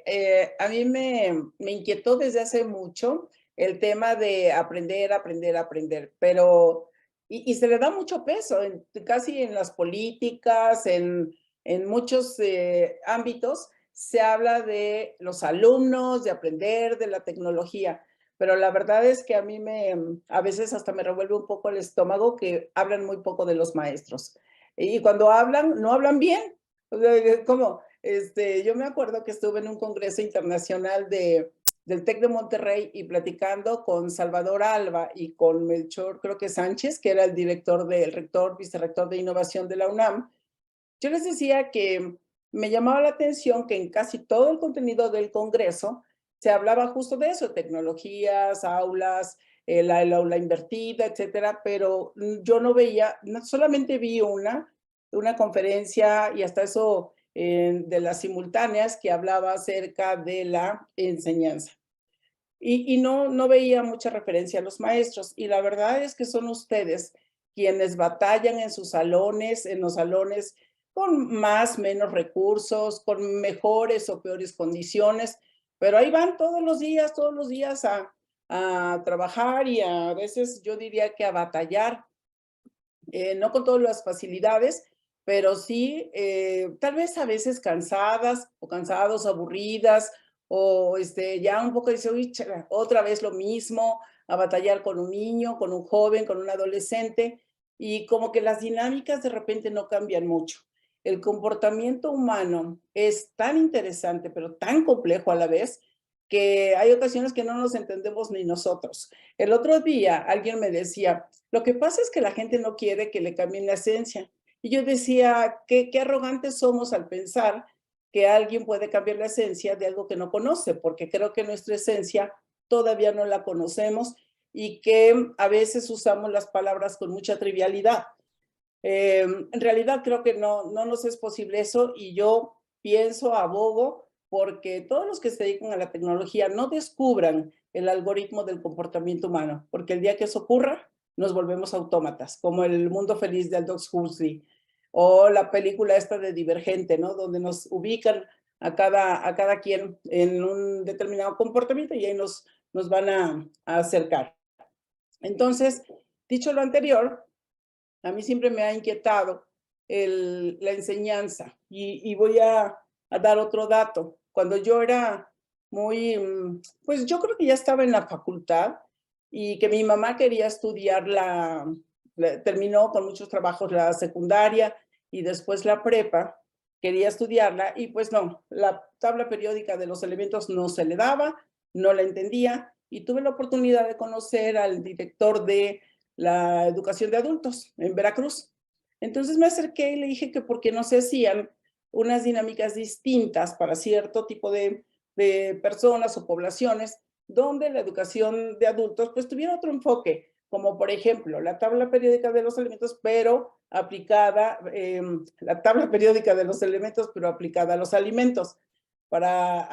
que a mí me inquietó desde hace mucho el tema de aprender, aprender, aprender, pero y se le da mucho peso casi en las políticas, en muchos ámbitos, se habla de los alumnos, de aprender, de la tecnología, pero la verdad es que a mí a veces hasta me revuelve un poco el estómago que hablan muy poco de los maestros. Y cuando hablan, no hablan bien. O sea, ¿cómo? Yo me acuerdo que estuve en un congreso internacional del TEC de Monterrey y platicando con Salvador Alba y con Melchor, creo que Sánchez, que era el director del rector, vicerrector de innovación de la UNAM. Yo les decía que me llamaba la atención que en casi todo el contenido del congreso se hablaba justo de eso, tecnologías, aulas, el aula invertida, etcétera, pero yo no veía, solamente vi una conferencia y hasta eso de las simultáneas que hablaba acerca de la enseñanza. Y no veía mucha referencia a los maestros. Y la verdad es que son ustedes quienes batallan en sus salones, en los salones con más, menos recursos, con mejores o peores condiciones, pero ahí van todos los días a trabajar y a veces yo diría que a batallar, no con todas las facilidades, pero sí, tal vez a veces cansadas o cansados, aburridas, o ya un poco dice, uy, otra vez lo mismo, a batallar con un niño, con un joven, con un adolescente, y como que las dinámicas de repente no cambian mucho. El comportamiento humano es tan interesante, pero tan complejo a la vez, que hay ocasiones que no nos entendemos ni nosotros. El otro día alguien me decía, lo que pasa es que la gente no quiere que le cambien la esencia. Y yo decía, qué arrogantes somos al pensar que alguien puede cambiar la esencia de algo que no conoce, porque creo que nuestra esencia todavía no la conocemos y que a veces usamos las palabras con mucha trivialidad. En realidad creo que no nos es posible eso y yo pienso, abogo, porque todos los que se dedican a la tecnología no descubran el algoritmo del comportamiento humano, porque el día que eso ocurra, nos volvemos autómatas, como el mundo feliz de Aldous Huxley, o la película esta de Divergente, ¿no? Donde nos ubican a cada quien en un determinado comportamiento y ahí nos van a acercar. Entonces, dicho lo anterior, a mí siempre me ha inquietado la enseñanza y voy a dar otro dato. Cuando yo era muy, pues yo creo que ya estaba en la facultad y que mi mamá quería estudiar terminó con muchos trabajos la secundaria y después la prepa, quería estudiarla y pues no, la tabla periódica de los elementos no se le daba, no la entendía y tuve la oportunidad de conocer al director de la educación de adultos en Veracruz. Entonces me acerqué y le dije que por qué no se hacían unas dinámicas distintas para cierto tipo de personas o poblaciones donde la educación de adultos pues tuviera otro enfoque, como por ejemplo la tabla periódica de los elementos, pero aplicada, la tabla periódica de los elementos, pero aplicada a los alimentos, para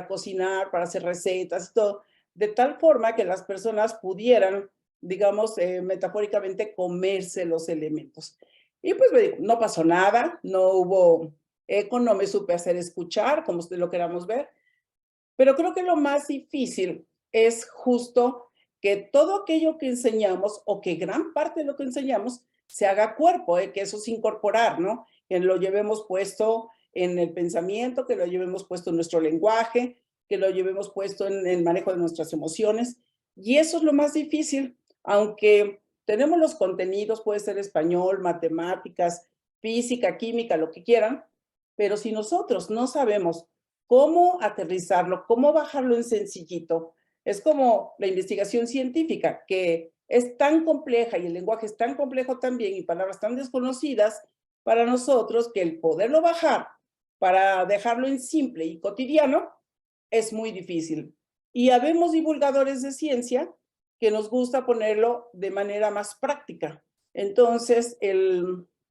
cocinar, para hacer recetas y todo, de tal forma que las personas pudieran digamos, metafóricamente, comerse los elementos. Y pues me digo, no pasó nada, no hubo eco, no me supe hacer escuchar, como usted lo queramos ver, pero creo que lo más difícil es justo que todo aquello que enseñamos o que gran parte de lo que enseñamos se haga cuerpo, que eso es incorporar, ¿no? Que lo llevemos puesto en el pensamiento, que lo llevemos puesto en nuestro lenguaje, que lo llevemos puesto en el manejo de nuestras emociones. Y eso es lo más difícil, aunque tenemos los contenidos, puede ser español, matemáticas, física, química, lo que quieran, pero si nosotros no sabemos cómo aterrizarlo, cómo bajarlo en sencillito. Es como la investigación científica, que es tan compleja y el lenguaje es tan complejo también y palabras tan desconocidas para nosotros que el poderlo bajar para dejarlo en simple y cotidiano es muy difícil. Y habemos divulgadores de ciencia que nos gusta ponerlo de manera más práctica. Entonces,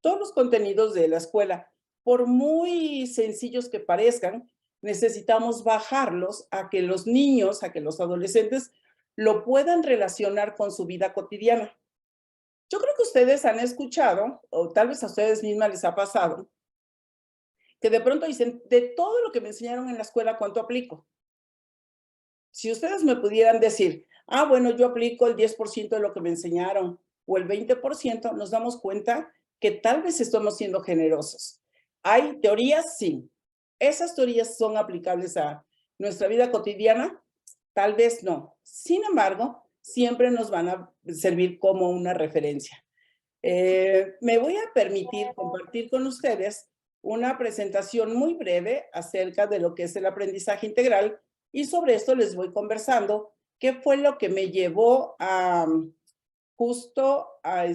todos los contenidos de la escuela, por muy sencillos que parezcan, necesitamos bajarlos a que los niños, a que los adolescentes lo puedan relacionar con su vida cotidiana. Yo creo que ustedes han escuchado, o tal vez a ustedes mismas les ha pasado, que de pronto dicen, de todo lo que me enseñaron en la escuela, ¿cuánto aplico? Si ustedes me pudieran decir, ah, bueno, yo aplico el 10% de lo que me enseñaron o el 20%, nos damos cuenta que tal vez estamos siendo generosos. ¿Hay teorías? Sí. ¿Esas teorías son aplicables a nuestra vida cotidiana? Tal vez no. Sin embargo, siempre nos van a servir como una referencia. Me voy a permitir compartir con ustedes una presentación muy breve acerca de lo que es el aprendizaje integral y sobre esto les voy conversando qué fue lo que me llevó a justo a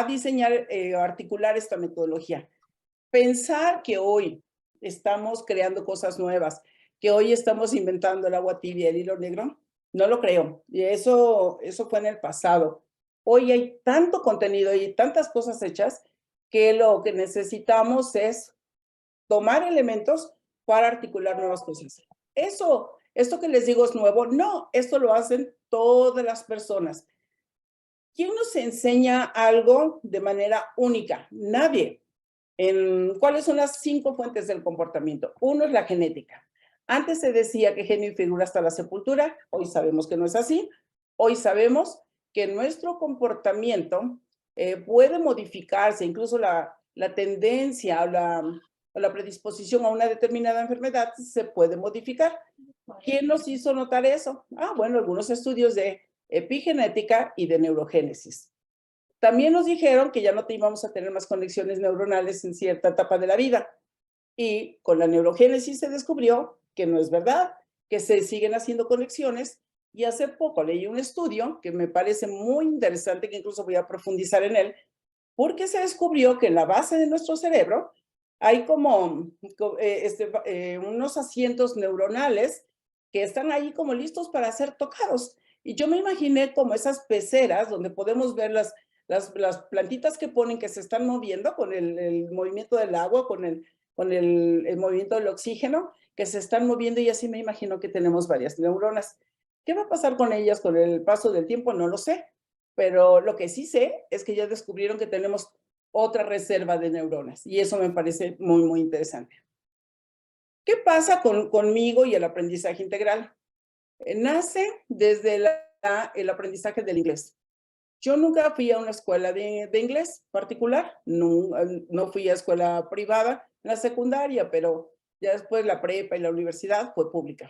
diseñar, articular esta metodología. Pensar que hoy estamos creando cosas nuevas, que hoy estamos inventando el agua tibia, el hilo negro, no lo creo. Y eso fue en el pasado. Hoy hay tanto contenido y tantas cosas hechas que lo que necesitamos es tomar elementos para articular nuevas cosas. Esto que les digo es nuevo. No, esto lo hacen todas las personas. ¿Quién nos enseña algo de manera única? Nadie. ¿Cuáles son las 5 fuentes del comportamiento? Uno es la genética. Antes se decía que genio y figura hasta la sepultura, hoy sabemos que no es así. Hoy sabemos que nuestro comportamiento puede modificarse, incluso la tendencia o la predisposición a una determinada enfermedad se puede modificar. ¿Quién nos hizo notar eso? Ah, bueno, algunos estudios de epigenética y de neurogénesis. También nos dijeron que ya no íbamos a tener más conexiones neuronales en cierta etapa de la vida. Y con la neurogénesis se descubrió que no es verdad, que se siguen haciendo conexiones. Y hace poco leí un estudio que me parece muy interesante, que incluso voy a profundizar en él, porque se descubrió que en la base de nuestro cerebro hay como unos asientos neuronales que están ahí como listos para ser tocados. Y yo me imaginé como esas peceras donde podemos ver las plantitas que ponen que se están moviendo con el movimiento del agua, con el movimiento del oxígeno, que se están moviendo y así me imagino que tenemos varias neuronas. ¿Qué va a pasar con ellas con el paso del tiempo? No lo sé, pero lo que sí sé es que ya descubrieron que tenemos otra reserva de neuronas y eso me parece muy, muy interesante. ¿Qué pasa conmigo y el aprendizaje integral? Nace desde el aprendizaje del inglés. Yo nunca fui a una escuela de inglés particular, no fui a escuela privada en la secundaria, pero ya después la prepa y la universidad fue pública.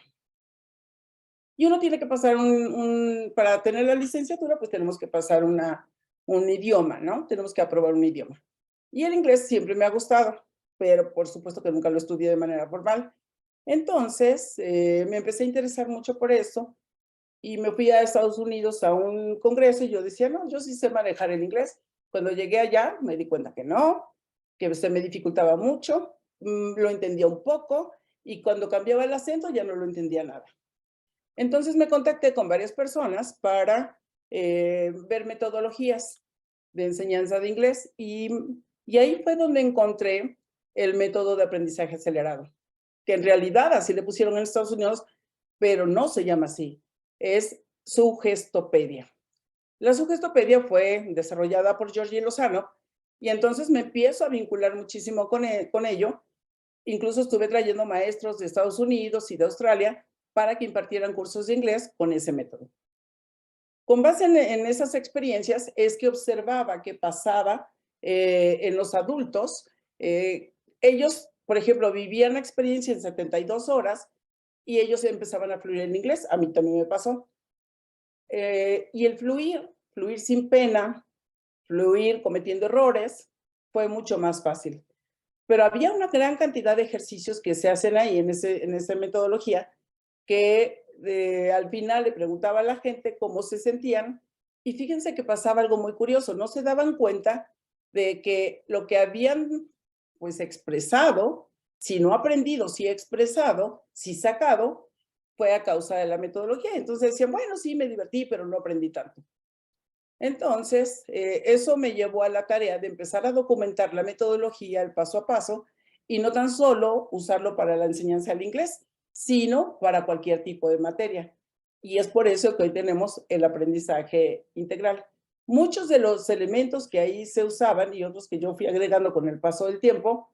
Y uno tiene que pasar para tener la licenciatura, pues tenemos que pasar un idioma, ¿no? Tenemos que aprobar un idioma. Y el inglés siempre me ha gustado, pero por supuesto que nunca lo estudié de manera formal. Entonces, me empecé a interesar mucho por eso y me fui a Estados Unidos a un congreso y yo decía, no, yo sí sé manejar el inglés. Cuando llegué allá me di cuenta que no, que se me dificultaba mucho, lo entendía un poco y cuando cambiaba el acento ya no lo entendía nada. Entonces me contacté con varias personas para ver metodologías de enseñanza de inglés y ahí fue donde encontré el método de aprendizaje acelerado, que en realidad así le pusieron en Estados Unidos, pero no se llama así, es Sugestopedia. La Sugestopedia fue desarrollada por Georgie Lozano y entonces me empiezo a vincular muchísimo con ello. Incluso estuve trayendo maestros de Estados Unidos y de Australia para que impartieran cursos de inglés con ese método. Con base en esas experiencias es que observaba qué pasaba en los adultos. Ellos, por ejemplo, vivían la experiencia en 72 horas y ellos empezaban a fluir en inglés. A mí también me pasó. Y el fluir sin pena, fluir cometiendo errores, fue mucho más fácil. Pero había una gran cantidad de ejercicios que se hacen ahí en esa metodología que al final le preguntaba a la gente cómo se sentían y fíjense que pasaba algo muy curioso, no se daban cuenta de que lo que habían pues expresado, si no aprendido, si expresado, si sacado, fue a causa de la metodología. Entonces decían, bueno, sí, me divertí, pero no aprendí tanto. Entonces, eso me llevó a la tarea de empezar a documentar la metodología, el paso a paso, y no tan solo usarlo para la enseñanza del inglés, sino para cualquier tipo de materia. Y es por eso que hoy tenemos el aprendizaje integral. Muchos de los elementos que ahí se usaban y otros que yo fui agregando con el paso del tiempo,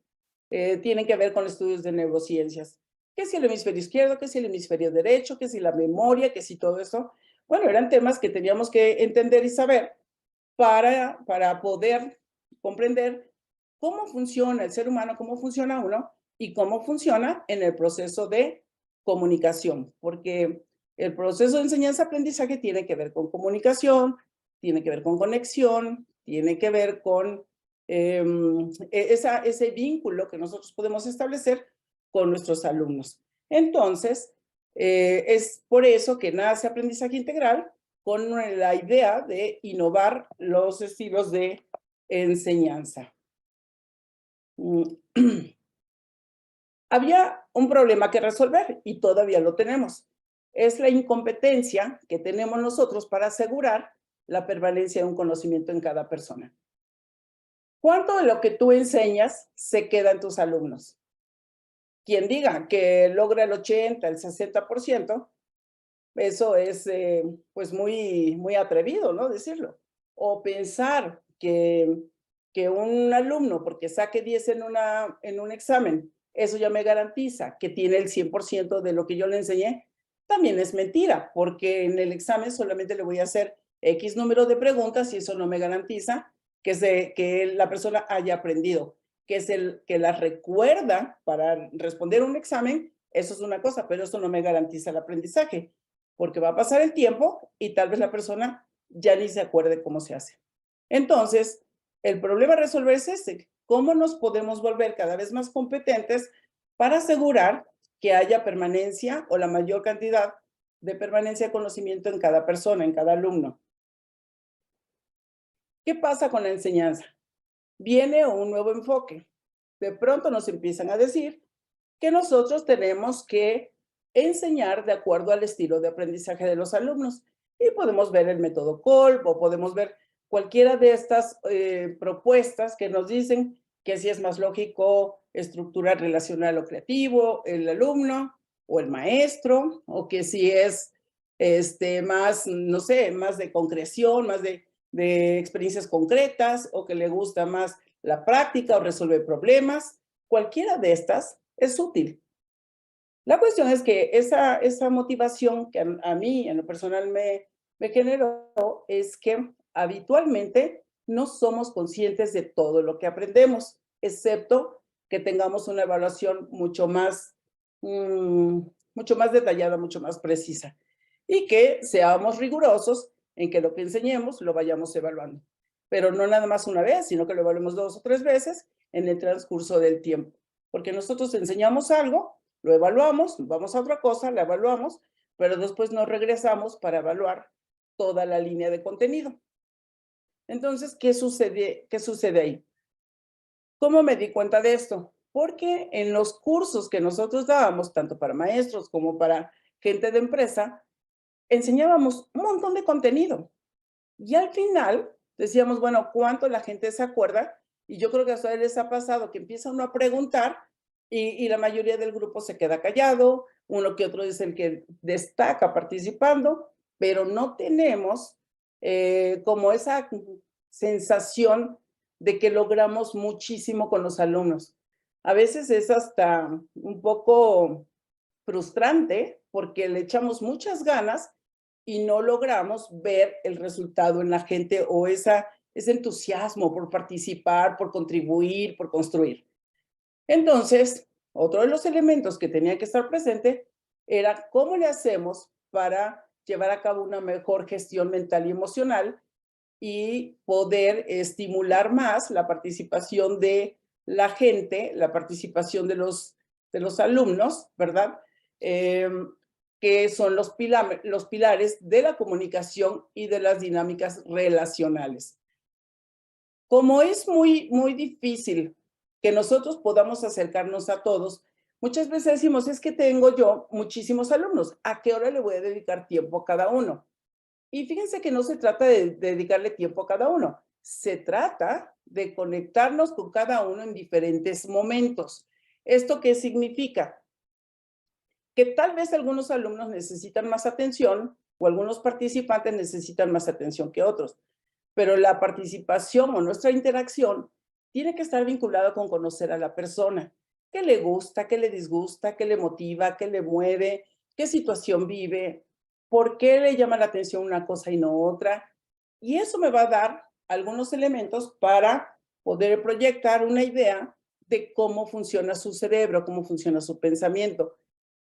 tienen que ver con estudios de neurociencias. ¿Qué si el hemisferio izquierdo? ¿Qué si el hemisferio derecho? ¿Qué si la memoria? ¿Qué si todo eso? Bueno, eran temas que teníamos que entender y saber para poder comprender cómo funciona el ser humano, cómo funciona uno y cómo funciona en el proceso de comunicación, porque el proceso de enseñanza-aprendizaje tiene que ver con comunicación, tiene que ver con conexión, tiene que ver con ese vínculo que nosotros podemos establecer con nuestros alumnos. Entonces, es por eso que nace aprendizaje integral con la idea de innovar los estilos de enseñanza. Había un problema que resolver y todavía lo tenemos. Es la incompetencia que tenemos nosotros para asegurar la permanencia de un conocimiento en cada persona. ¿Cuánto de lo que tú enseñas se queda en tus alumnos? Quien diga que logra el 80, el 60%, eso es pues muy atrevido, ¿no? Decirlo. O pensar que un alumno, porque saque 10 en un examen, eso ya me garantiza que tiene el 100% de lo que yo le enseñé, también es mentira, porque en el examen solamente le voy a hacer X número de preguntas y eso no me garantiza que la persona haya aprendido. Que es el que las recuerda para responder un examen, eso es una cosa, pero eso no me garantiza el aprendizaje, porque va a pasar el tiempo y tal vez la persona ya ni se acuerde cómo se hace. Entonces, el problema a resolver es este: ¿cómo nos podemos volver cada vez más competentes para asegurar que haya permanencia o la mayor cantidad de permanencia de conocimiento en cada persona, en cada alumno? ¿Qué pasa con la enseñanza? Viene un nuevo enfoque. De pronto nos empiezan a decir que nosotros tenemos que enseñar de acuerdo al estilo de aprendizaje de los alumnos. Y podemos ver el método Kolb o podemos ver cualquiera de estas propuestas que nos dicen que si es más lógico estructurar relacional o creativo el alumno o el maestro, o que si es más, no sé, más de concreción, más de experiencias concretas, o que le gusta más la práctica o resolver problemas. Cualquiera de estas es útil. La cuestión es que esa motivación que a mí en lo personal me generó es que habitualmente no somos conscientes de todo lo que aprendemos, excepto que tengamos una evaluación mm, mucho más detallada, mucho más precisa, y que seamos rigurosos en que lo que enseñemos lo vayamos evaluando. Pero no nada más una vez, sino que lo evaluemos 2 o 3 veces en el transcurso del tiempo. Porque nosotros enseñamos algo, lo evaluamos, vamos a otra cosa, la evaluamos, pero después nos regresamos para evaluar toda la línea de contenido. Entonces, ¿qué sucede ahí? ¿Cómo me di cuenta de esto? Porque en los cursos que nosotros dábamos, tanto para maestros como para gente de empresa, enseñábamos un montón de contenido. Y al final decíamos, bueno, ¿cuánto la gente se acuerda? Y yo creo que a ustedes les ha pasado que empieza uno a preguntar y la mayoría del grupo se queda callado, uno que otro es el que destaca participando, pero no tenemos como esa sensación de que logramos muchísimo con los alumnos. A veces es hasta un poco frustrante porque le echamos muchas ganas y no logramos ver el resultado en la gente o ese entusiasmo por participar, por contribuir, por construir. Entonces, otro de los elementos que tenía que estar presente era cómo le hacemos para llevar a cabo una mejor gestión mental y emocional y poder estimular más la participación de la gente, la participación de los alumnos, ¿verdad? Eh, que son los pilares de la comunicación y de las dinámicas relacionales. Como es muy difícil que nosotros podamos acercarnos a todos, muchas veces decimos, es que tengo yo muchísimos alumnos, ¿a qué hora le voy a dedicar tiempo a cada uno? Y fíjense que no se trata de dedicarle tiempo a cada uno, se trata de conectarnos con cada uno en diferentes momentos. ¿Esto qué significa? Que tal vez algunos alumnos necesitan más atención o algunos participantes necesitan más atención que otros. pero la participación o nuestra interacción tiene que estar vinculada con conocer a la persona. ¿Qué le gusta, qué le disgusta, qué le motiva, qué le mueve, qué situación vive, por qué le llama la atención una cosa y no otra? Y eso me va a dar algunos elementos para poder proyectar una idea de cómo funciona su cerebro, cómo funciona su pensamiento,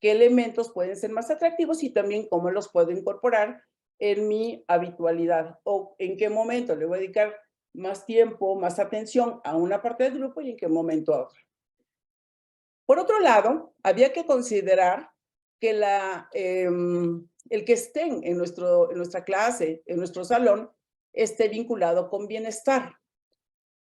qué elementos pueden ser más atractivos y también cómo los puedo incorporar en mi habitualidad o en qué momento le voy a dedicar más tiempo, más atención a una parte del grupo y en qué momento a otra. Por otro lado, había que considerar que el que estén en nuestra clase, en nuestro salón, esté vinculado con bienestar.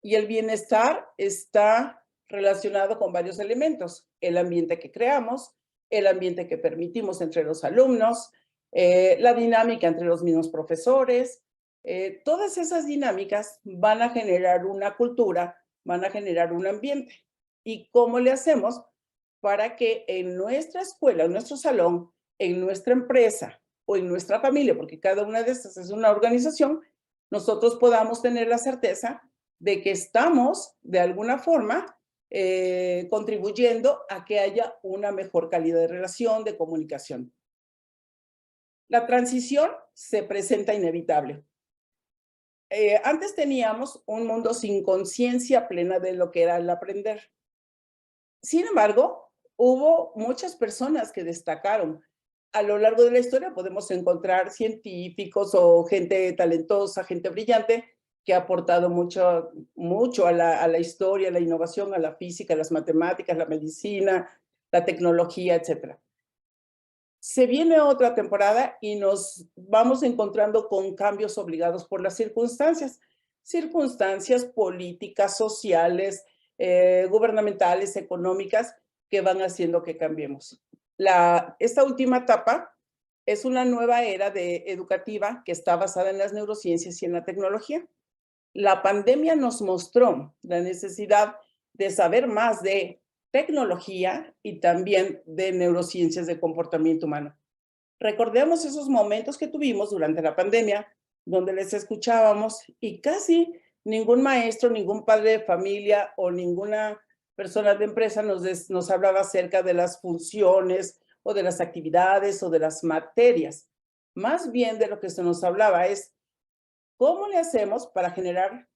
Y el bienestar está relacionado con varios elementos: el ambiente que creamos, el ambiente que permitimos entre los alumnos, la dinámica entre los mismos profesores. Todas esas dinámicas van a generar una cultura, van a generar un ambiente. ¿Y cómo le hacemos para que en nuestra escuela, en nuestro salón, en nuestra empresa o en nuestra familia, porque cada una de estas es una organización, nosotros podamos tener la certeza de que estamos, de alguna forma, contribuyendo a que haya una mejor calidad de relación, de comunicación? La transición se presenta inevitable. Antes teníamos un mundo sin conciencia plena de lo que era el aprender. Sin embargo, hubo muchas personas que destacaron. A lo largo de la historia podemos encontrar científicos o gente talentosa, gente brillante, que ha aportado mucho, mucho a la historia, a la innovación, a la física, a las matemáticas, la medicina, la tecnología, etcétera. Se viene otra temporada y nos vamos encontrando con cambios obligados por las circunstancias, circunstancias políticas, sociales, gubernamentales, económicas, que van haciendo que cambiemos. Esta última etapa es una nueva era educativa que está basada en las neurociencias y en la tecnología. La pandemia nos mostró la necesidad de saber más de tecnología y también de neurociencias de comportamiento humano. Recordemos esos momentos que tuvimos durante la pandemia, donde les escuchábamos y casi ningún maestro, ningún padre de familia o ninguna persona de empresa nos hablaba acerca de las funciones o de las actividades o de las materias. Más bien de lo que se nos hablaba es cómo le hacemos para generar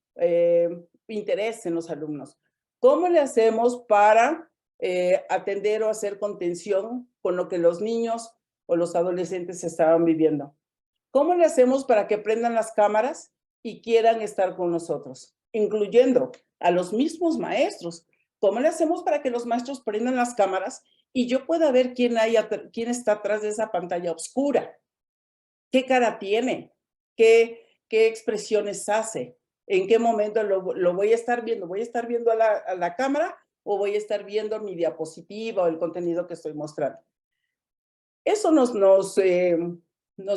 interés en los alumnos, cómo le hacemos para atender o hacer contención con lo que los niños o los adolescentes estaban viviendo. ¿Cómo le hacemos para que prendan las cámaras y quieran estar con nosotros? Incluyendo a los mismos maestros. ¿Cómo le hacemos para que los maestros prendan las cámaras y yo pueda ver quién está atrás de esa pantalla oscura? ¿Qué cara tiene? ¿Qué expresiones hace? ¿En qué momento lo voy a estar viendo? ¿Voy a estar viendo a la cámara o voy a estar viendo mi diapositiva o el contenido que estoy mostrando? Eso nos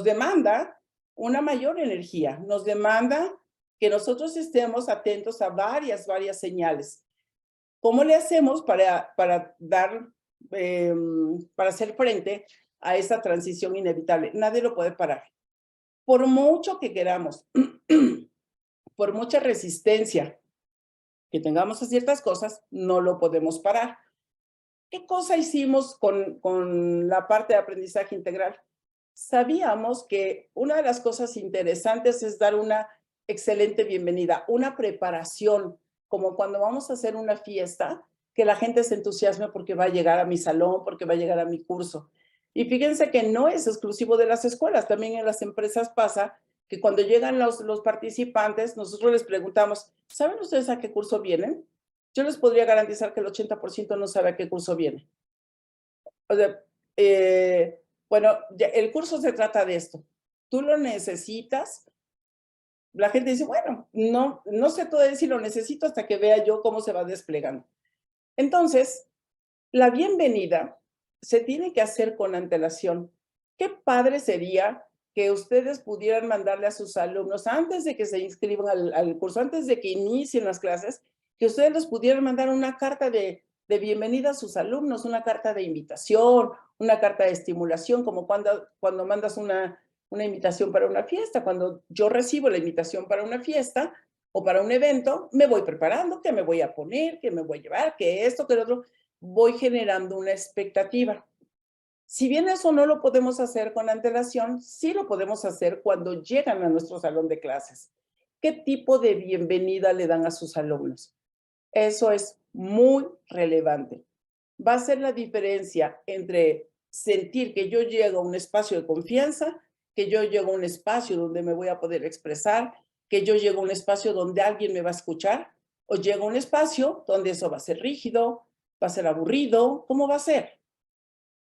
demanda una mayor energía, nos demanda que nosotros estemos atentos a varias señales. ¿Cómo le hacemos para hacer frente a esa transición inevitable? Nadie lo puede parar. Por mucho que queramos, por mucha resistencia que tengamos a ciertas cosas, no lo podemos parar. ¿Qué cosa hicimos con la parte de aprendizaje integral? Sabíamos que una de las cosas interesantes es dar una excelente bienvenida, una preparación, como cuando vamos a hacer una fiesta, que la gente se entusiasme porque va a llegar a mi salón, porque va a llegar a mi curso. Y fíjense que no es exclusivo de las escuelas, también en las empresas pasa que cuando llegan los participantes, nosotros les preguntamos, ¿saben ustedes a qué curso vienen? Yo les podría garantizar que el 80% no sabe a qué curso viene. O sea, bueno, el curso se trata de esto. Tú lo necesitas. La gente dice, bueno, no sé todavía si lo necesito hasta que vea yo cómo se va desplegando. Entonces, la bienvenida se tiene que hacer con antelación. Qué padre sería que ustedes pudieran mandarle a sus alumnos, antes de que se inscriban al curso, antes de que inicien las clases, que ustedes les pudieran mandar una carta de bienvenida a sus alumnos, una carta de invitación, una carta de estimulación, como cuando mandas una invitación para una fiesta. Cuando yo recibo la invitación para una fiesta o para un evento, me voy preparando, qué me voy a poner, qué me voy a llevar, qué esto, qué lo otro. Voy generando una expectativa. Si bien eso no lo podemos hacer con antelación, sí lo podemos hacer cuando llegan a nuestro salón de clases. ¿Qué tipo de bienvenida le dan a sus alumnos? Eso es muy relevante. Va a ser la diferencia entre sentir que yo llego a un espacio de confianza, que yo llego a un espacio donde me voy a poder expresar, que yo llego a un espacio donde alguien me va a escuchar, o llego a un espacio donde eso va a ser rígido, va a ser aburrido. ¿Cómo va a ser?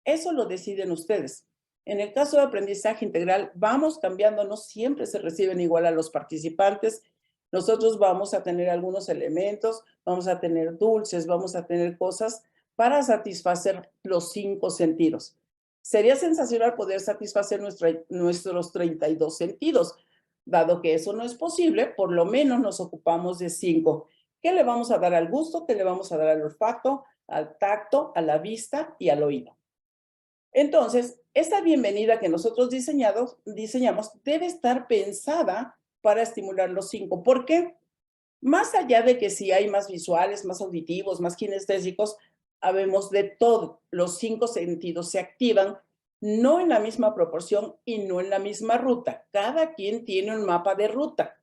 Eso lo deciden ustedes. En el caso de aprendizaje integral, vamos cambiando, no siempre se reciben igual a los participantes. Nosotros vamos a tener algunos elementos, vamos a tener dulces, vamos a tener cosas para satisfacer los 5 sentidos. Sería sensacional poder satisfacer nuestros 32 sentidos. Dado que eso no es posible, por lo menos nos ocupamos de 5. ¿Qué le vamos a dar al gusto? ¿Qué le vamos a dar al olfato, al tacto, a la vista y al oído? Entonces, esta bienvenida que nosotros diseñamos debe estar pensada para estimular los 5. ¿Por qué? Más allá de que si hay más visuales, más auditivos, más kinestésicos, habemos de todo. Los 5 sentidos se activan, no en la misma proporción y no en la misma ruta. Cada quien tiene un mapa de ruta.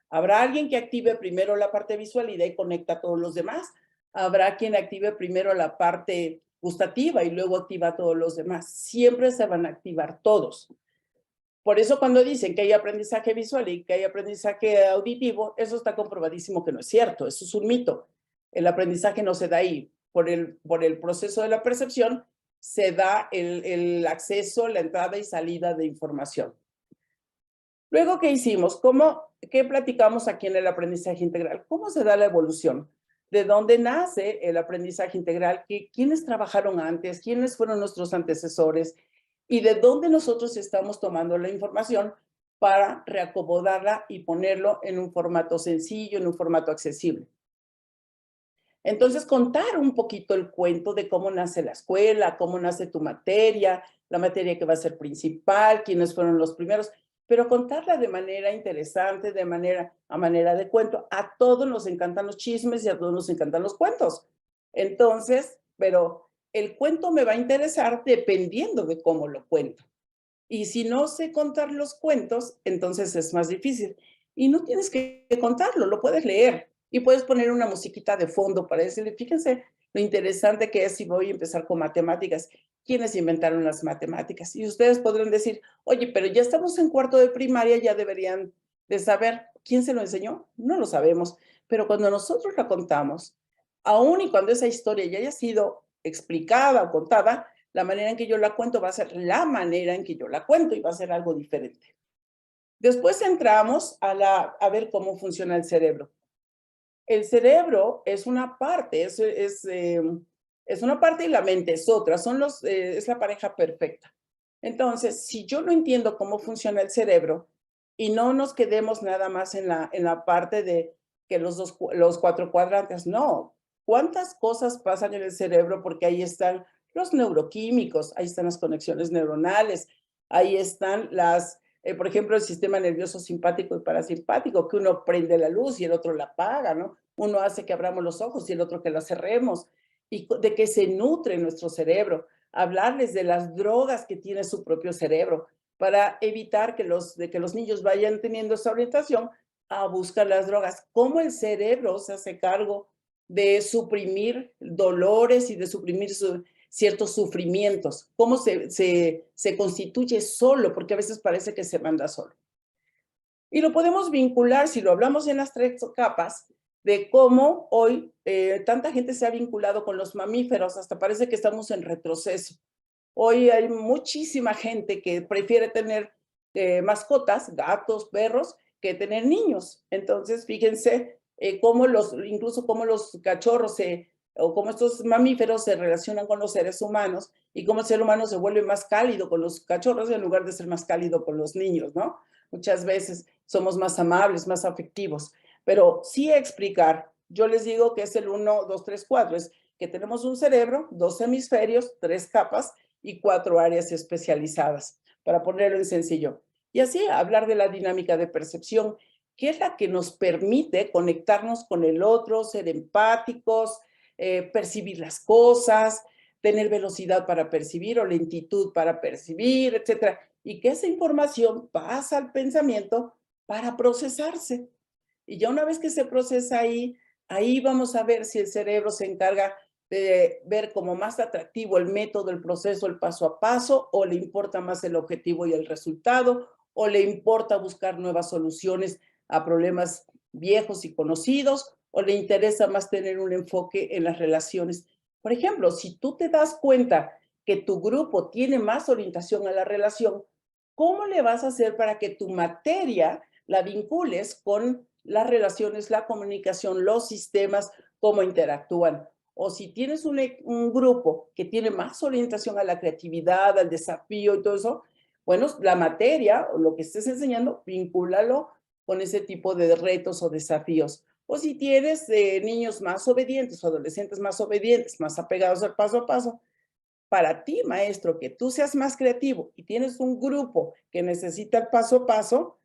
Habrá alguien que active primero la parte visual y de ahí conecta a todos los demás. Habrá quien active primero la parte gustativa y luego activa a todos los demás. Siempre se van a activar todos. Por eso cuando dicen que hay aprendizaje visual y que hay aprendizaje auditivo, eso está comprobadísimo que no es cierto, eso es un mito. El aprendizaje no se da ahí. Por el proceso de la percepción se da el acceso, la entrada y salida de información. Luego, ¿qué hicimos? ¿Qué platicamos aquí en el aprendizaje integral? ¿Cómo se da la evolución? ¿De dónde nace el aprendizaje integral? ¿Quiénes trabajaron antes? ¿Quiénes fueron nuestros antecesores? ¿Y de dónde nosotros estamos tomando la información para reacomodarla y ponerlo en un formato sencillo, en un formato accesible? Entonces, contar un poquito el cuento de cómo nace la escuela, cómo nace tu materia, la materia que va a ser principal, quiénes fueron los primeros, pero contarla de manera interesante, a manera de cuento. A todos nos encantan los chismes y a todos nos encantan los cuentos. Entonces, pero el cuento me va a interesar dependiendo de cómo lo cuento. Y si no sé contar los cuentos, entonces es más difícil. Y no tienes que contarlo, lo puedes leer. Y puedes poner una musiquita de fondo para decirle, fíjense lo interesante que es si voy a empezar con matemáticas. ¿Quiénes inventaron las matemáticas? Y ustedes podrán decir, oye, pero ya estamos en cuarto de primaria, ya deberían de saber. ¿Quién se lo enseñó? No lo sabemos. Pero cuando nosotros la contamos, aun y cuando esa historia ya haya sido explicada o contada, la manera en que yo la cuento va a ser la manera en que yo la cuento y va a ser algo diferente. Después entramos a ver cómo funciona el cerebro. El cerebro es una parte, es una parte y la mente es otra, es la pareja perfecta. Entonces, si yo no entiendo cómo funciona el cerebro y no nos quedemos nada más en la parte de que los 4 cuadrantes, no. ¿Cuántas cosas pasan en el cerebro? Porque ahí están los neuroquímicos, ahí están las conexiones neuronales, ahí están por ejemplo, el sistema nervioso simpático y parasimpático, que uno prende la luz y el otro la apaga, ¿no? Uno hace que abramos los ojos y el otro que la cerremos. Y de que se nutre nuestro cerebro. Hablarles de las drogas que tiene su propio cerebro para evitar que los niños vayan teniendo esa orientación a buscar las drogas. Cómo el cerebro se hace cargo de suprimir dolores y de suprimir ciertos sufrimientos. Cómo se constituye solo, porque a veces parece que se manda solo. Y lo podemos vincular, si lo hablamos en las 3 capas, de cómo hoy tanta gente se ha vinculado con los mamíferos, hasta parece que estamos en retroceso. Hoy hay muchísima gente que prefiere tener mascotas, gatos, perros, que tener niños. Entonces, fíjense incluso cómo los cachorros o cómo estos mamíferos se relacionan con los seres humanos y cómo el ser humano se vuelve más cálido con los cachorros en lugar de ser más cálido con los niños, ¿no? Muchas veces somos más amables, más afectivos, pero sí explicar, yo les digo que es el 1, 2, 3, 4, es que tenemos un cerebro, 2 hemisferios, 3 capas y 4 áreas especializadas, para ponerlo en sencillo. Y así hablar de la dinámica de percepción, que es la que nos permite conectarnos con el otro, ser empáticos, percibir las cosas, tener velocidad para percibir o lentitud para percibir, etcétera. Y que esa información pasa al pensamiento para procesarse. Y ya una vez que se procesa ahí, ahí vamos a ver si el cerebro se encarga de ver como más atractivo el método, el proceso, el paso a paso, o le importa más el objetivo y el resultado, o le importa buscar nuevas soluciones a problemas viejos y conocidos, o le interesa más tener un enfoque en las relaciones. Por ejemplo, si tú te das cuenta que tu grupo tiene más orientación a la relación, ¿cómo le vas a hacer para que tu materia la vincules con las relaciones, la comunicación, los sistemas, cómo interactúan? O si tienes un grupo que tiene más orientación a la creatividad, al desafío y todo eso, bueno, la materia o lo que estés enseñando, vincúlalo con ese tipo de retos o desafíos. O si tienes niños más obedientes o adolescentes más obedientes, más apegados al paso a paso, para ti, maestro, que tú seas más creativo y tienes un grupo que necesita el paso a paso,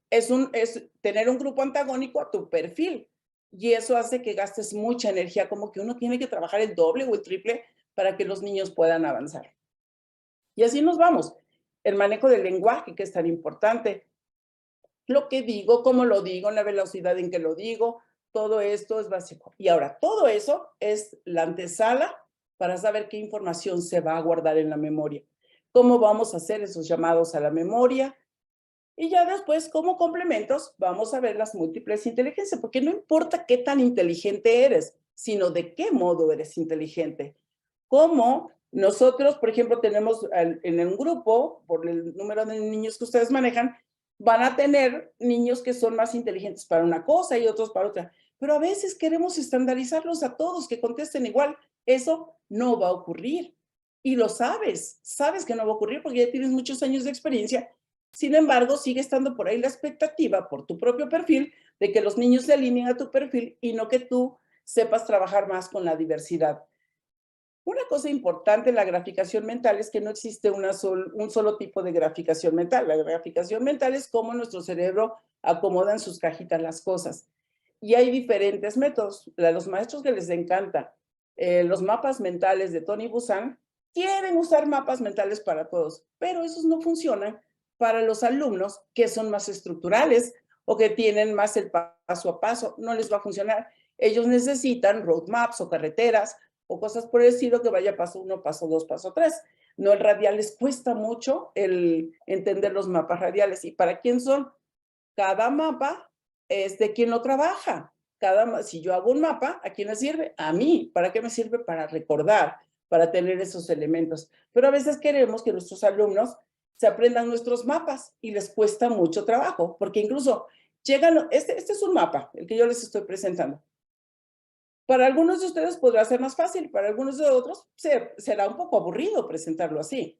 es tener un grupo antagónico a tu perfil. Y eso hace que gastes mucha energía, como que uno tiene que trabajar el doble o el triple para que los niños puedan avanzar. Y así nos vamos. El manejo del lenguaje, que es tan importante. Lo que digo, cómo lo digo, la velocidad en que lo digo, todo esto es básico. Y ahora, todo eso es la antesala para saber qué información se va a guardar en la memoria. Cómo vamos a hacer esos llamados a la memoria. Y ya después, como complementos, vamos a ver las múltiples inteligencias, porque no importa qué tan inteligente eres, sino de qué modo eres inteligente. Cómo nosotros, por ejemplo, tenemos en un grupo, por el número de niños que ustedes manejan, van a tener niños que son más inteligentes para una cosa y otros para otra. Pero a veces queremos estandarizarlos a todos, que contesten igual. Eso no va a ocurrir. Y lo sabes, sabes que no va a ocurrir porque ya tienes muchos años de experiencia. Sin embargo, sigue estando por ahí la expectativa por tu propio perfil de que los niños se alineen a tu perfil y no que tú sepas trabajar más con la diversidad. Una cosa importante en la graficación mental es que no existe un solo tipo de graficación mental. La graficación mental es cómo nuestro cerebro acomoda en sus cajitas las cosas. Y hay diferentes métodos. A los maestros que les encanta los mapas mentales de Tony Buzan, quieren usar mapas mentales para todos, pero esos no funcionan para los alumnos que son más estructurales o que tienen más el paso a paso. No les va a funcionar. Ellos necesitan roadmaps o carreteras o cosas por el estilo que vaya paso 1, paso 2, paso 3. No, el radial les cuesta mucho el entender los mapas radiales. ¿Y para quién son? Cada mapa es de quien lo trabaja. Si yo hago un mapa, ¿a quién le sirve? A mí. ¿Para qué me sirve? Para recordar, para tener esos elementos. Pero a veces queremos que nuestros alumnos se aprendan nuestros mapas y les cuesta mucho trabajo, porque incluso llegan, este es un mapa, el que yo les estoy presentando. Para algunos de ustedes podrá ser más fácil, para algunos de otros será un poco aburrido presentarlo así.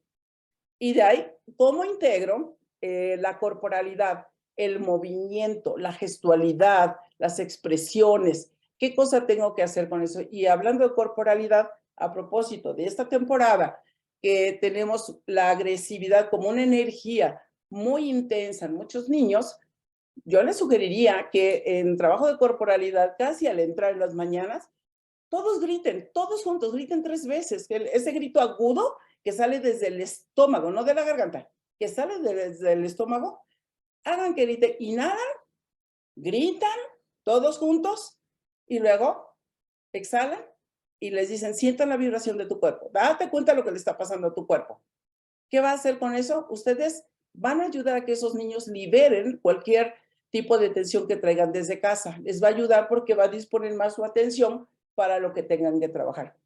Y de ahí, ¿cómo integro la corporalidad, el movimiento, la gestualidad, las expresiones? ¿Qué cosa tengo que hacer con eso? Y hablando de corporalidad, a propósito de esta temporada, que tenemos la agresividad como una energía muy intensa en muchos niños, yo les sugeriría que en trabajo de corporalidad, casi al entrar en las mañanas, todos griten, todos juntos, griten 3 veces. Ese grito agudo que sale desde el estómago, no de la garganta, que sale desde el estómago, hagan que griten, inhalan, gritan, todos juntos, y luego exhalan y les dicen, sientan la vibración de tu cuerpo, date cuenta de lo que le está pasando a tu cuerpo. ¿Qué va a hacer con eso? Ustedes van a ayudar a que esos niños liberen cualquier tipo de tensión que traigan desde casa. Les va a ayudar porque va a disponer más su atención para lo que tengan que trabajar.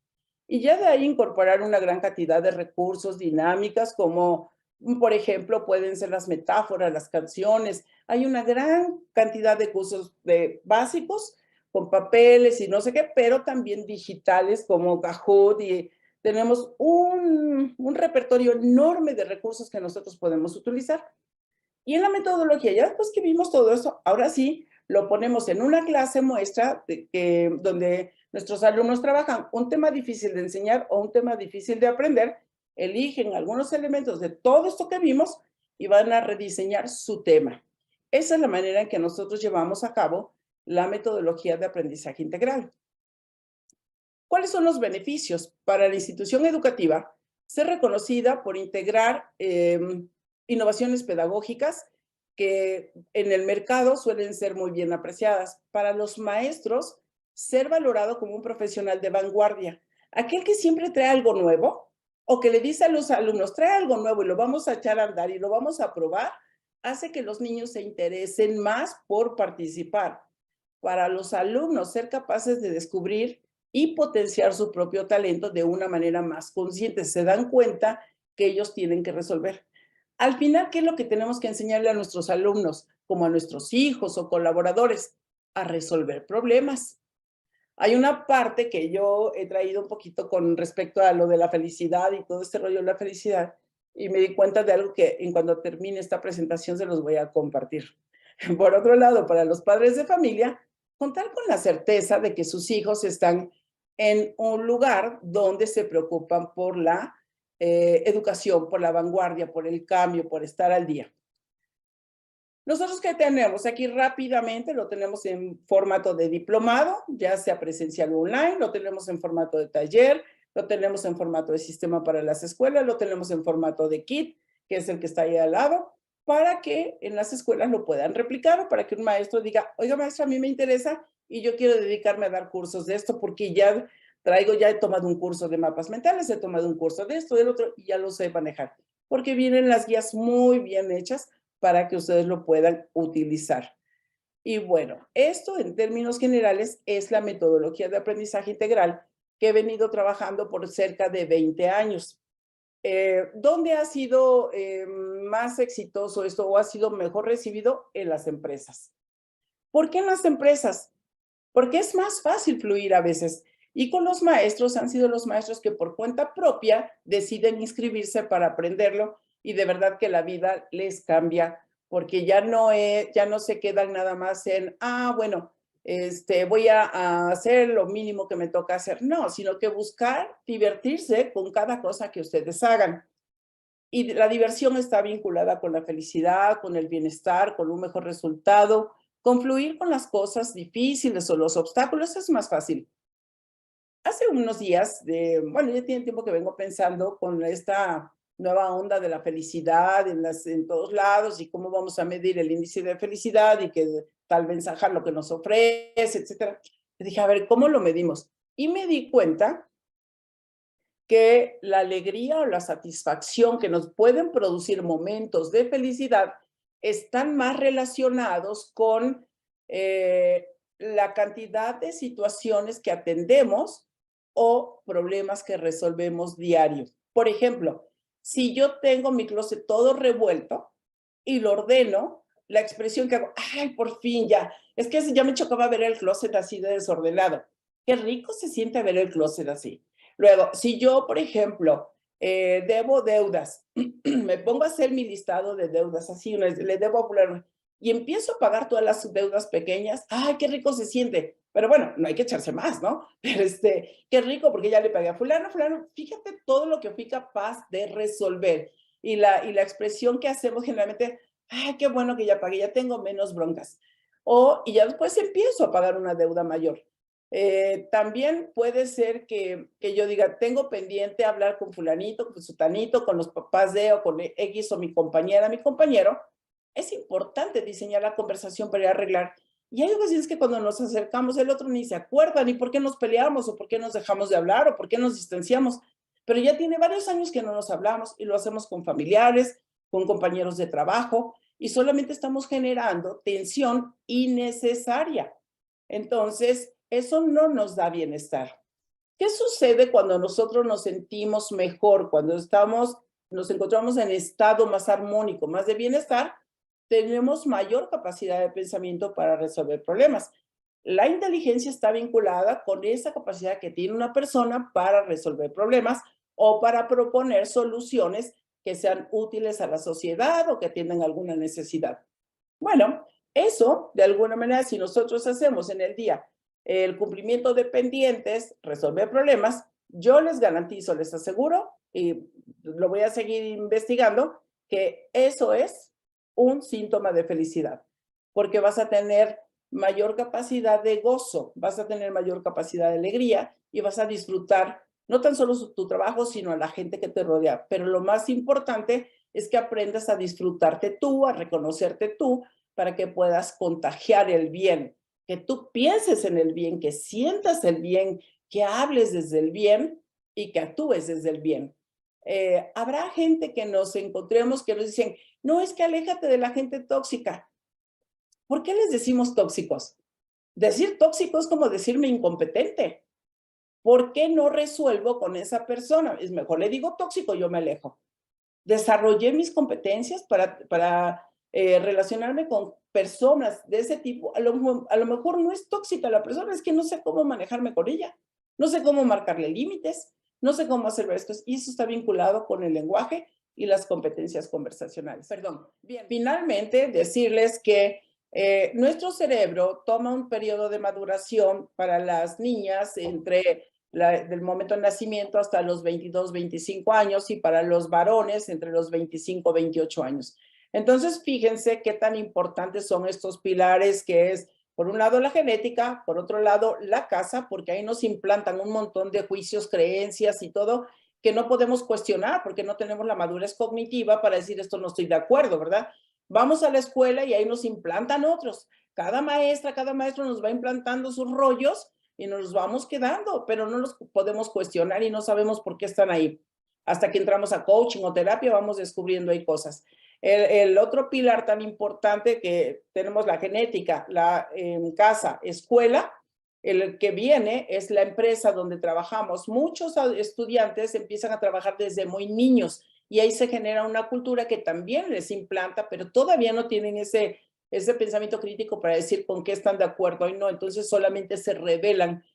Y ya de ahí incorporar una gran cantidad de recursos, dinámicas, como por ejemplo pueden ser las metáforas, las canciones. Hay una gran cantidad de cursos básicos con papeles y no sé qué, pero también digitales como Kahoot y tenemos un repertorio enorme de recursos que nosotros podemos utilizar. Y en la metodología, ya después que vimos todo eso, ahora sí lo ponemos en una clase muestra donde nuestros alumnos trabajan un tema difícil de enseñar o un tema difícil de aprender, eligen algunos elementos de todo esto que vimos y van a rediseñar su tema. Esa es la manera en que nosotros llevamos a cabo la metodología de aprendizaje integral. ¿Cuáles son los beneficios para la institución educativa? Ser reconocida por integrar innovaciones pedagógicas que en el mercado suelen ser muy bien apreciadas. Para los maestros, ser valorado como un profesional de vanguardia. Aquel que siempre trae algo nuevo o que le dice a los alumnos, trae algo nuevo y lo vamos a echar a andar y lo vamos a probar, hace que los niños se interesen más por participar. Para los alumnos, ser capaces de descubrir y potenciar su propio talento de una manera más consciente. Se dan cuenta que ellos tienen que resolver. Al final, ¿qué es lo que tenemos que enseñarle a nuestros alumnos, como a nuestros hijos o colaboradores? A resolver problemas. Hay una parte que yo he traído un poquito con respecto a lo de la felicidad y todo este rollo de la felicidad, y me di cuenta de algo que en cuando termine esta presentación se los voy a compartir. Por otro lado, para los padres de familia, contar con la certeza de que sus hijos están en un lugar donde se preocupan por la educación, por la vanguardia, por el cambio, por estar al día. Nosotros, ¿qué tenemos? Aquí rápidamente lo tenemos en formato de diplomado, ya sea presencial o online, lo tenemos en formato de taller, lo tenemos en formato de sistema para las escuelas, lo tenemos en formato de kit, que es el que está ahí al lado, para que en las escuelas lo puedan replicar o para que un maestro diga, oiga maestra, a mí me interesa y yo quiero dedicarme a dar cursos de esto porque ya ya he tomado un curso de mapas mentales, he tomado un curso de esto, del otro y ya lo sé manejar. Porque vienen las guías muy bien hechas para que ustedes lo puedan utilizar. Y bueno, esto en términos generales es la metodología de aprendizaje integral que he venido trabajando por cerca de 20 años. ¿Dónde ha sido más exitoso esto o ha sido mejor recibido? En las empresas. ¿Por qué en las empresas? Porque es más fácil fluir a veces. Y con los maestros han sido los maestros que por cuenta propia deciden inscribirse para aprenderlo y de verdad que la vida les cambia porque ya no se quedan nada más en, bueno, voy a hacer lo mínimo que me toca hacer. No, sino que buscar divertirse con cada cosa que ustedes hagan. Y la diversión está vinculada con la felicidad, con el bienestar, con un mejor resultado. Confluir con las cosas difíciles o los obstáculos es más fácil. Hace unos días, bueno, ya tiene tiempo que vengo pensando con esta nueva onda de la felicidad en todos lados y cómo vamos a medir el índice de felicidad y que tal vez encajar lo que nos ofrece, etcétera. Le dije, a ver, ¿cómo lo medimos? Y me di cuenta que la alegría o la satisfacción que nos pueden producir momentos de felicidad están más relacionados con la cantidad de situaciones que atendemos o problemas que resolvemos diario. Por ejemplo, si yo tengo mi closet todo revuelto y lo ordeno, la expresión que hago, ay, por fin ya, es que ya me chocaba ver el closet así de desordenado. Qué rico se siente ver el closet así. Luego, si yo, por ejemplo, debo deudas, me pongo a hacer mi listado de deudas, así, le debo a fulano, y empiezo a pagar todas las deudas pequeñas, ¡ay, qué rico se siente! Pero bueno, no hay que echarse más, ¿no? Pero qué rico, porque ya le pagué a fulano, fulano, fíjate todo lo que fui capaz de resolver. Y la expresión que hacemos generalmente, ¡ay, qué bueno que ya pagué, ya tengo menos broncas! Y ya después empiezo a pagar una deuda mayor. También puede ser que yo diga, tengo pendiente hablar con fulanito, con sutanito, con los papás de o con X o mi compañera, mi compañero. Es importante diseñar la conversación para ir a arreglar. Y hay ocasiones que cuando nos acercamos el otro ni se acuerda ni por qué nos peleamos o por qué nos dejamos de hablar o por qué nos distanciamos. Pero ya tiene varios años que no nos hablamos y lo hacemos con familiares, con compañeros de trabajo y solamente estamos generando tensión innecesaria. Entonces, eso no nos da bienestar. ¿Qué sucede cuando nosotros nos sentimos mejor, cuando nos encontramos en estado más armónico, más de bienestar? Tenemos mayor capacidad de pensamiento para resolver problemas. La inteligencia está vinculada con esa capacidad que tiene una persona para resolver problemas o para proponer soluciones que sean útiles a la sociedad o que atiendan alguna necesidad. Bueno, eso, de alguna manera, si nosotros hacemos en el día el cumplimiento de pendientes, resolver problemas, yo les garantizo, les aseguro, y lo voy a seguir investigando, que eso es un síntoma de felicidad, porque vas a tener mayor capacidad de gozo, vas a tener mayor capacidad de alegría y vas a disfrutar no tan solo tu trabajo, sino a la gente que te rodea. Pero lo más importante es que aprendas a disfrutarte tú, a reconocerte tú, para que puedas contagiar el bien, que tú pienses en el bien, que sientas el bien, que hables desde el bien y que actúes desde el bien. Habrá gente que nos encontremos que nos dicen, no, es que aléjate de la gente tóxica. ¿Por qué les decimos tóxicos? Decir tóxico es como decirme incompetente. ¿Por qué no resuelvo con esa persona? Es mejor le digo tóxico, yo me alejo. Desarrollé mis competencias para relacionarme con personas de ese tipo. A lo mejor no es tóxica la persona, es que no sé cómo manejarme con ella. No sé cómo marcarle límites, no sé cómo hacer esto. Y eso está vinculado con el lenguaje y las competencias conversacionales. Perdón. Bien, finalmente decirles que nuestro cerebro toma un periodo de maduración para las niñas entre del momento de nacimiento hasta los 22, 25 años y para los varones entre los 25, 28 años. Entonces, fíjense qué tan importantes son estos pilares que es, por un lado, la genética, por otro lado, la casa, porque ahí nos implantan un montón de juicios, creencias y todo que no podemos cuestionar porque no tenemos la madurez cognitiva para decir esto no estoy de acuerdo, ¿verdad? Vamos a la escuela y ahí nos implantan otros. Cada maestra, cada maestro nos va implantando sus rollos y nos vamos quedando, pero no los podemos cuestionar y no sabemos por qué están ahí. Hasta que entramos a coaching o terapia vamos descubriendo ahí cosas. El otro pilar tan importante que tenemos la genética, la casa, escuela, el que viene es la empresa donde trabajamos. Muchos estudiantes empiezan a trabajar desde muy niños y ahí se genera una cultura que también les implanta, pero todavía no tienen ese pensamiento crítico para decir con qué están de acuerdo y no, entonces solamente se rebelan.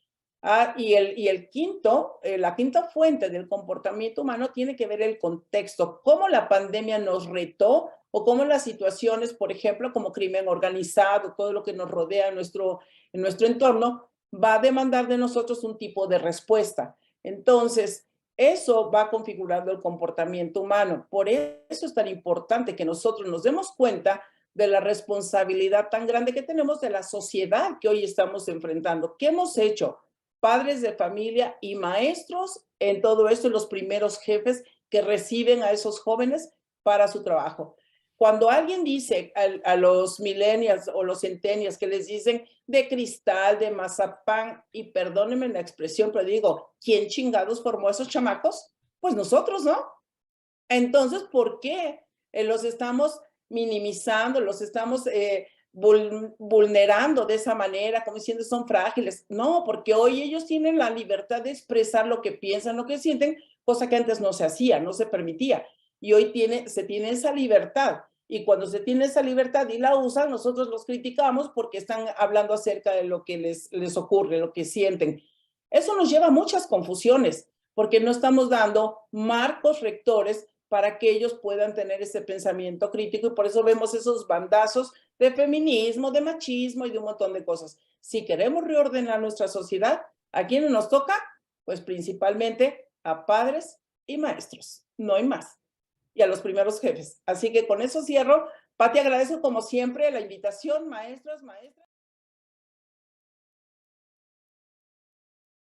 Y el quinto, la quinta fuente del comportamiento humano tiene que ver el contexto, cómo la pandemia nos retó o cómo las situaciones, por ejemplo, como crimen organizado, todo lo que nos rodea en nuestro entorno, va a demandar de nosotros un tipo de respuesta. Entonces, eso va configurando el comportamiento humano. Por eso es tan importante que nosotros nos demos cuenta de la responsabilidad tan grande que tenemos de la sociedad que hoy estamos enfrentando. ¿Qué hemos hecho? Padres de familia y maestros en todo esto, los primeros jefes que reciben a esos jóvenes para su trabajo. Cuando alguien dice a los millennials o los centennials que les dicen de cristal, de mazapán, y perdónenme la expresión, pero digo, ¿quién chingados formó a esos chamacos? Pues nosotros, ¿no? Entonces, ¿por qué los estamos minimizando, los estamos vulnerando de esa manera, como diciendo son frágiles? No, porque hoy ellos tienen la libertad de expresar lo que piensan, lo que sienten, cosa que antes no se hacía, no se permitía. Y hoy se tiene esa libertad. Y cuando se tiene esa libertad y la usan, nosotros los criticamos porque están hablando acerca de lo que les ocurre, lo que sienten. Eso nos lleva a muchas confusiones, porque no estamos dando marcos rectores para que ellos puedan tener ese pensamiento crítico y por eso vemos esos bandazos de feminismo, de machismo y de un montón de cosas. Si queremos reordenar nuestra sociedad, ¿a quiénes nos toca? Pues principalmente a padres y maestros, no hay más, y a los primeros jefes. Así que con eso cierro. Pati, agradezco como siempre la invitación, maestros, maestras.